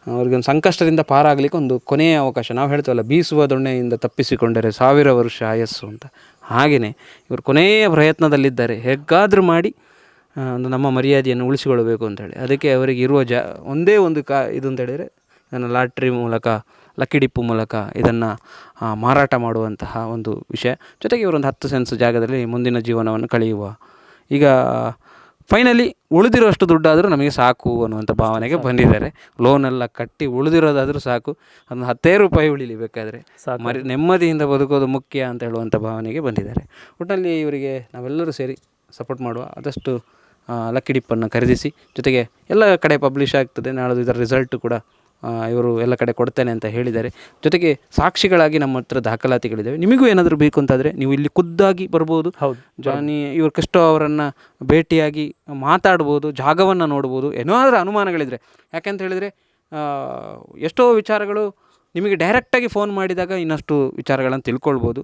ಅವ್ರಿಗೊಂದು ಸಂಕಷ್ಟದಿಂದ ಪಾರಾಗಲಿಕ್ಕೆ ಒಂದು ಕೊನೆಯ ಅವಕಾಶ. ನಾವು ಹೇಳ್ತೀವಲ್ಲ, ಬೀಸುವ ದೊಣ್ಣೆಯಿಂದ ತಪ್ಪಿಸಿಕೊಂಡರೆ 1000 ವರ್ಷ ಆಯಸ್ಸು ಅಂತ. ಹಾಗೆಯೇ ಇವರು ಕೊನೆಯ ಪ್ರಯತ್ನದಲ್ಲಿದ್ದಾರೆ, ಹೇಗಾದರೂ ಮಾಡಿ ಒಂದು ನಮ್ಮ ಮರ್ಯಾದೆಯನ್ನು ಉಳಿಸಿಕೊಳ್ಳಬೇಕು ಅಂತೇಳಿ. ಅದಕ್ಕೆ ಅವರಿಗೆ ಇರುವ ಒಂದೇ ಒಂದು ಇದು ಅಂತ ಹೇಳಿದರೆ, ಇದನ್ನು ಲಾಟ್ರಿ ಮೂಲಕ, ಲಕ್ಕಿ ಡಿಪ್ಪು ಮೂಲಕ ಇದನ್ನು ಮಾರಾಟ ಮಾಡುವಂತಹ ಒಂದು ವಿಷಯ. ಜೊತೆಗೆ ಇವರೊಂದು 10 ಸೆನ್ಸ್ ಜಾಗದಲ್ಲಿ ಮುಂದಿನ ಜೀವನವನ್ನು ಕಳೆಯುವ, ಈಗ ಫೈನಲಿ ಉಳಿದಿರೋಷ್ಟು ದುಡ್ಡಾದರೂ ನಮಗೆ ಸಾಕು ಅನ್ನುವಂಥ ಭಾವನೆಗೆ ಬಂದಿದ್ದಾರೆ. ಲೋನೆಲ್ಲ ಕಟ್ಟಿ ಉಳಿದಿರೋದಾದರೂ ಸಾಕು, ಅದನ್ನು 10 ರೂಪಾಯಿ ಉಳಿಲಿ ಬೇಕಾದರೆ, ನೆಮ್ಮದಿಯಿಂದ ಬದುಕೋದು ಮುಖ್ಯ ಅಂತ ಹೇಳುವಂಥ ಭಾವನೆಗೆ ಬಂದಿದ್ದಾರೆ. ಒಟ್ಟಿನಲ್ಲಿ ಇವರಿಗೆ ನಾವೆಲ್ಲರೂ ಸೇರಿ ಸಪೋರ್ಟ್ ಮಾಡುವ. ಆದಷ್ಟು ಲಕ್ಕಿ ಡಿಪ್ಪನ್ನು ಖರೀದಿಸಿ, ಜೊತೆಗೆ ಎಲ್ಲ ಕಡೆ ಪಬ್ಲಿಷ್ ಆಗ್ತದೆ, ನಾಳೆ ಇದರ ರಿಸಲ್ಟು ಕೂಡ ಇವರು ಎಲ್ಲ ಕಡೆ ಕೊಡ್ತೇನೆ ಅಂತ ಹೇಳಿದ್ದಾರೆ. ಜೊತೆಗೆ ಸಾಕ್ಷಿಗಳಾಗಿ ನಮ್ಮ ಹತ್ರ ದಾಖಲಾತಿಗಳಿದ್ದಾವೆ. ನಿಮಗೂ ಏನಾದರೂ ಬೇಕು ಅಂತಾದರೆ ನೀವು ಇಲ್ಲಿ ಖುದ್ದಾಗಿ ಬರ್ಬೋದು. ಇವರು ಕ್ರಿಸ್ಟೋ ಅವರನ್ನು ಭೇಟಿಯಾಗಿ ಮಾತಾಡ್ಬೋದು, ಜಾಗವನ್ನು ನೋಡ್ಬೋದು. ಏನಾದರೂ ಅನುಮಾನಗಳಿದ್ರೆ, ಯಾಕೆಂತ ಹೇಳಿದರೆ ಎಷ್ಟೋ ವಿಚಾರಗಳು ನಿಮಗೆ ಡೈರೆಕ್ಟಾಗಿ ಫೋನ್ ಮಾಡಿದಾಗ ಇನ್ನಷ್ಟು ವಿಚಾರಗಳನ್ನು ತಿಳ್ಕೊಳ್ಬೋದು.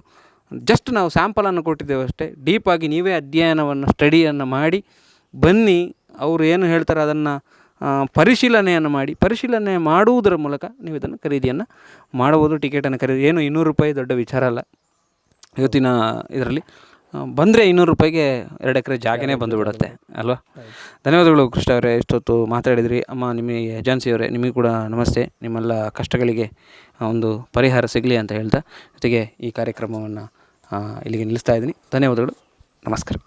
ಜಸ್ಟ್ ನಾವು ಸ್ಯಾಂಪಲನ್ನು ಕೊಟ್ಟಿದ್ದೇವೆ ಅಷ್ಟೇ. ಡೀಪಾಗಿ ನೀವೇ ಅಧ್ಯಯನವನ್ನು, ಸ್ಟಡಿಯನ್ನು ಮಾಡಿ ಬನ್ನಿ. ಅವರು ಏನು ಹೇಳ್ತಾರೆ ಅದನ್ನು ಪರಿಶೀಲನೆ ಮಾಡುವುದರ ಮೂಲಕ ನೀವು ಇದನ್ನು ಖರೀದಿಯನ್ನು ಮಾಡಬಹುದು. ಟಿಕೆಟನ್ನು ಏನು 200 ರೂಪಾಯಿ ದೊಡ್ಡ ವಿಚಾರ ಅಲ್ಲ ಇವತ್ತಿನ ಇದರಲ್ಲಿ. ಬಂದರೆ 200 ರೂಪಾಯಿಗೆ 2 ಎಕರೆ ಜಾಗನೇ ಬಂದುಬಿಡುತ್ತೆ ಅಲ್ವಾ? ಧನ್ಯವಾದಗಳು ಕೃಷ್ಣ ಅವರೇ, ಇಷ್ಟೊತ್ತು ಮಾತಾಡಿದ್ರಿ. ಅಮ್ಮ, ನಿಮಗೆ ಏಜೆನ್ಸಿಯವರೇ, ನಿಮಗೆ ಕೂಡ ನಮಸ್ತೆ. ನಿಮ್ಮೆಲ್ಲ ಕಷ್ಟಗಳಿಗೆ ಒಂದು ಪರಿಹಾರ ಸಿಗಲಿ ಅಂತ ಹೇಳ್ತಾ, ಜೊತೆಗೆ ಈ ಕಾರ್ಯಕ್ರಮವನ್ನು ಇಲ್ಲಿಗೆ ನಿಲ್ಲಿಸ್ತಾ ಇದ್ದೀನಿ. ಧನ್ಯವಾದಗಳು, ನಮಸ್ಕಾರ.